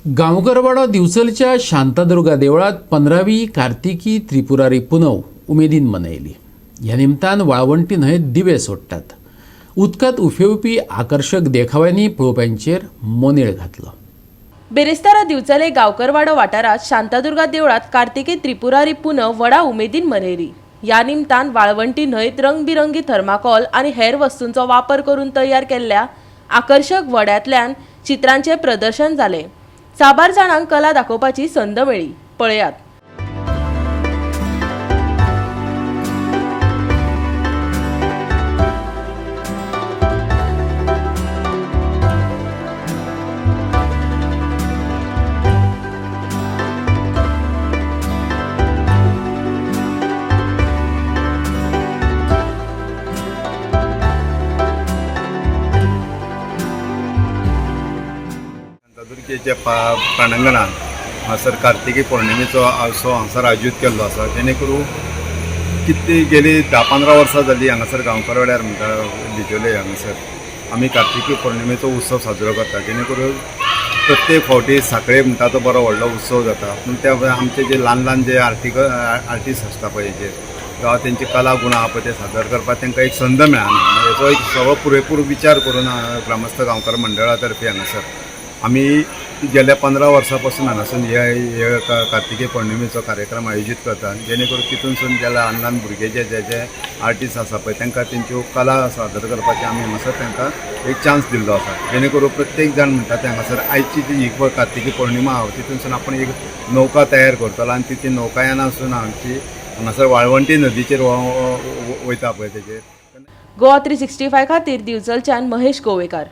गांवकरवाडा दिवचलच्या शांतादुर्गा देवळात 15वी कार्तिकी त्रिपुरारी पुनव उमेदीन मनयली। ह्या निमतान वाळवंटी न्हंयेत दिवे सोडटात। उदकांत उफेवपी आकर्षक देखाव्यांनी पळोवप्यांचेर मोनेळ घातलो। बेरेस्तारा दिवचले गांवकरवाडो वाठारात शांतादुर्गा देवळात कार्तिकी त्रिपुरारी पुनव व्हडा उमेदीन मनयली। ह्या निमतान वाळवंटी न्हंयेत रंगबिरंगी थर्माकोल आणि हेर वस्तूंचो वापर करून तयार केल्ल्या आकर्षक व्हड्यांतल्यान चित्रांचे प्रदर्शन जाले। साबार जाणांक कला दाखोवपाची संद मेळ्ळी। पळयात। शांतादुर्गेच्या प्रांगणात हांगासर कार्तिकी पौर्णिमेचो उत्सव हांगासर आयोजीत केल्लो आसा। जेणे करून कितली गेली 10-15 वर्सां जाली हांगासर गांवकरवाड्यार म्हणटा बिचोले हांगासर आमी कार्तिकी पौर्णिमेचो उत्सव साजरो करता। जेणे करून प्रत्येक फावटी सांखळे म्हणटा तो बरो व्हडलो उत्सव जाता। पूण त्या आमचे जे ल्हान ल्हान जे आर्टिस्ट आसता पळय जे किंवा तेंची कला गुण आहा पळय ते सादर करपाक तांकां एक संद मेळना। हेचो एक सगळो पुरेपूर विचार करून ग्रामस्थ गांवकार मंडळा तर्फे हांगासर आमी गेल्या 15 वर्सां पासून हांगासून हे कार्तिकी पौर्णिमेचो कार्यक्रम आयोजीत करता। जेणे करून तितूनसून जे ल्हान ल्हान भुरगे जे आर्टिस्ट आसा पळय तांकां तेंच्यो कला सादर करपाचे आमी हांगासर तांकां एक चान्स दिल्लो आसा। जेणे करून प्रत्येक जाण म्हणटा ते हांगासर आयची जी ही कार्तिकी पौर्णिमा आहा तितूनसून आपण एक नौका तयार करतलो आनी ती नौकायानासून आमची हांगासर वाळवंटी नदीचेर वयता पळय तेजेर। गोवा 365 खातीर दिवचलच्यान महेश गोवेकार।